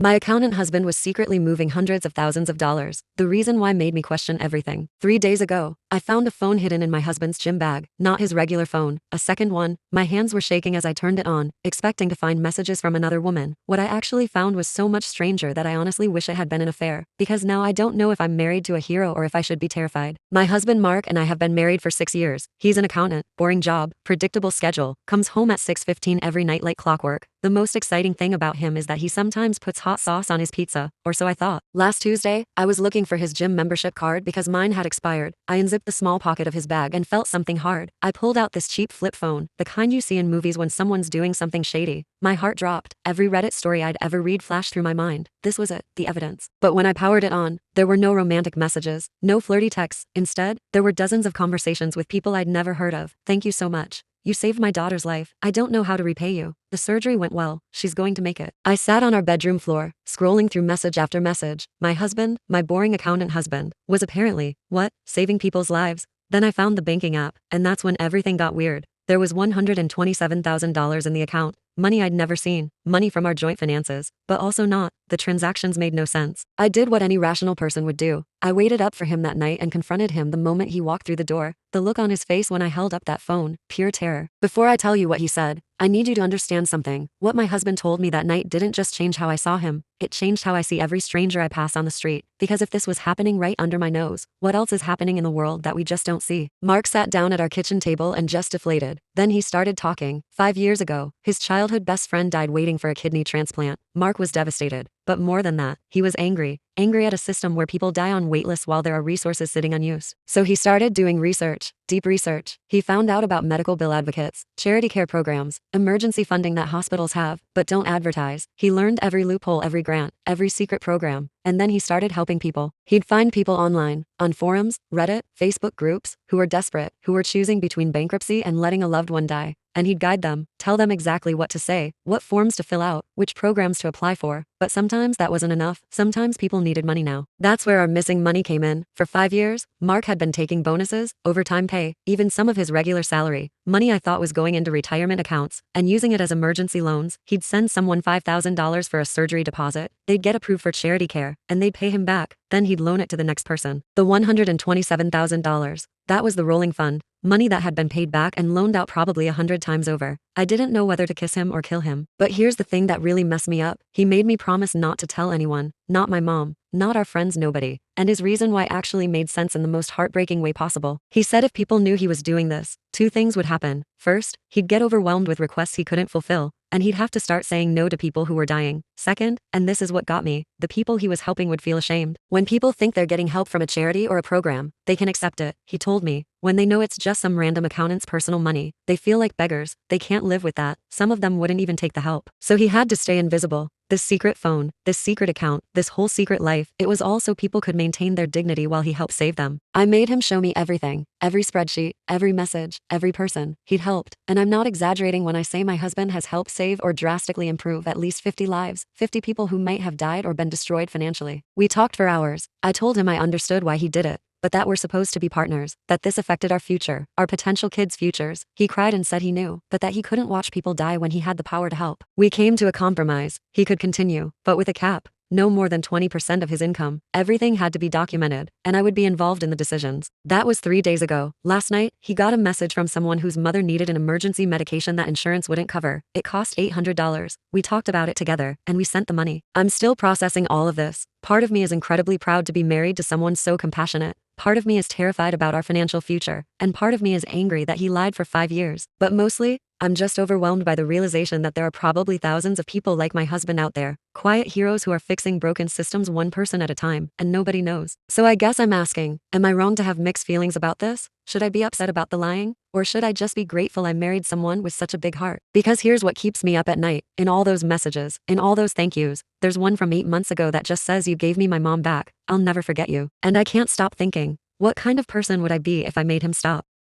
My accountant husband was secretly moving hundreds of thousands of dollars. The reason why made me question everything. 3 days ago, I found a phone hidden in my husband's gym bag, not his regular phone, a second one. My hands were shaking as I turned it on, expecting to find messages from another woman. What I actually found was so much stranger that I honestly wish it had been an affair, because now I don't know if I'm married to a hero or if I should be terrified. My husband Mark and I have been married for 6 years. He's an accountant, boring job, predictable schedule, comes home at 6:15 every night like clockwork. The most exciting thing about him is that he sometimes puts hot sauce on his pizza, or so I thought. Last Tuesday, I was looking for his gym membership card because mine had expired. I unzipped the small pocket of his bag and felt something hard. I pulled out this cheap flip phone, the kind you see in movies when someone's doing something shady. My heart dropped. Every Reddit story I'd ever read flashed through my mind. This was it, the evidence. But when I powered it on, there were no romantic messages, no flirty texts. Instead, there were dozens of conversations with people I'd never heard of. Thank you so much. You saved my daughter's life. I don't know how to repay you. The surgery went well. She's going to make it. I sat on our bedroom floor, scrolling through message after message. My husband, my boring accountant husband, was apparently, what, saving people's lives? Then I found the banking app, and that's when everything got weird. There was $127,000 in the account, money I'd never seen, money from our joint finances, but also not. The transactions made no sense. I did what any rational person would do. I waited up for him that night and confronted him the moment he walked through the door. The look on his face when I held up that phone, pure terror. Before I tell you what he said, I need you to understand something. What my husband told me that night didn't just change how I saw him, it changed how I see every stranger I pass on the street. Because if this was happening right under my nose, what else is happening in the world that we just don't see? Mark sat down at our kitchen table and just deflated. Then he started talking. 5 years ago, his childhood best friend died waiting for a kidney transplant. Mark was devastated. But more than that, he was angry. Angry at a system where people die on wait lists while there are resources sitting unused. So he started doing research, deep research. He found out about medical bill advocates, charity care programs, emergency funding that hospitals have, but don't advertise. He learned every loophole, every grant, every secret program. And then he started helping people. He'd find people online, on forums, Reddit, Facebook groups, who were desperate, who were choosing between bankruptcy and letting a loved one die. And he'd guide them, tell them exactly what to say, what forms to fill out, which programs to apply for. But sometimes that wasn't enough. Sometimes people needed money now. That's where our missing money came in. For 5 years, Mark had been taking bonuses, overtime pay, even some of his regular salary, money I thought was going into retirement accounts, and using it as emergency loans. He'd send someone $5,000 for a surgery deposit. They'd get approved for charity care, and they'd pay him back. Then he'd loan it to the next person. The $127,000. That was the rolling fund, money that had been paid back and loaned out probably 100 times over. I didn't know whether to kiss him or kill him. But here's the thing that really messed me up. He made me promise not to tell anyone, not my mom, not our friends, nobody. And his reason why actually made sense in the most heartbreaking way possible. He said if people knew he was doing this, two things would happen. First, he'd get overwhelmed with requests he couldn't fulfill, and he'd have to start saying no to people who were dying. Second, and this is what got me, the people he was helping would feel ashamed. When people think they're getting help from a charity or a program, they can accept it, he told me. When they know it's just some random accountant's personal money, they feel like beggars. They can't live with that. Some of them wouldn't even take the help. So he had to stay invisible. This secret phone, this secret account, this whole secret life, it was all so people could maintain their dignity while he helped save them. I made him show me everything, every spreadsheet, every message, every person he'd helped. And I'm not exaggerating when I say my husband has helped save or drastically improve at least 50 lives, 50 people who might have died or been destroyed financially. We talked for hours. I told him I understood why he did it, but that we're supposed to be partners, that this affected our future, our potential kids' futures. He cried and said he knew, but that he couldn't watch people die when he had the power to help. We came to a compromise. He could continue, but with a cap. No more than 20% of his income. Everything had to be documented, and I would be involved in the decisions. That was 3 days ago. Last night, he got a message from someone whose mother needed an emergency medication that insurance wouldn't cover. It cost $800. We talked about it together, and we sent the money. I'm still processing all of this. Part of me is incredibly proud to be married to someone so compassionate. Part of me is terrified about our financial future, and part of me is angry that he lied for 5 years. But mostly, I'm just overwhelmed by the realization that there are probably thousands of people like my husband out there, quiet heroes who are fixing broken systems one person at a time, and nobody knows. So I guess I'm asking, am I wrong to have mixed feelings about this? Should I be upset about the lying? Or should I just be grateful I married someone with such a big heart? Because here's what keeps me up at night. In all those messages, in all those thank yous, there's one from 8 months ago that just says, "You gave me my mom back. I'll never forget you." And I can't stop thinking, what kind of person would I be if I made him stop?